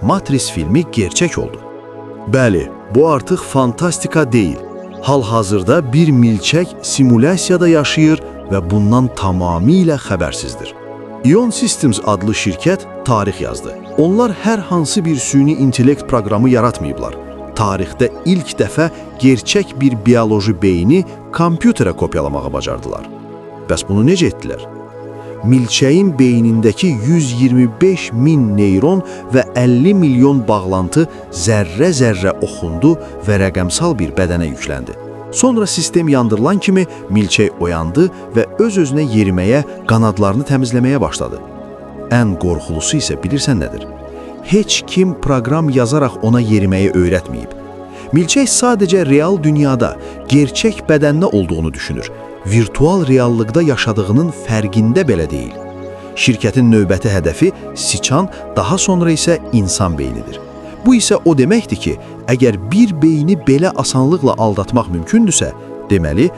Matrix filmi gerçək oldu. Bəli, bu artıq fantastika deyil. Hal-hazırda bir milçək simulyasiyada yaşayır və bundan tamamilə xəbərsizdir. Ion Systems adlı şirkət tarix yazdı. Onlar hər hansı bir süni intellekt proqramı yaratmayıblar. Tarixdə ilk dəfə gerçək bir bioloji beyni kompüterə kopyalamağı bacardılar. Bəs bunu necə etdilər? Milçəyin beynindəki 125 min neyron və 50 milyon bağlantı zərrə-zərrə oxundu və rəqəmsal bir bədənə yükləndi. Sonra sistem yandırılan kimi milçək oyandı və öz-özünə yeriməyə, qanadlarını təmizləməyə başladı. Ən qorxulusu isə bilirsən nədir? Heç kim proqram yazaraq ona yeriməyi öyrətməyib. Milçək sadəcə real dünyada, gerçək bədəndə olduğunu düşünür. Virtual reallıqda yaşadığının fərqində belə deyil. Şirkətin növbəti hədəfi siçan, daha sonra isə insan beynidir. Bu isə o deməkdir ki, əgər bir beyni belə asanlıqla aldatmaq mümkündürsə, deməli,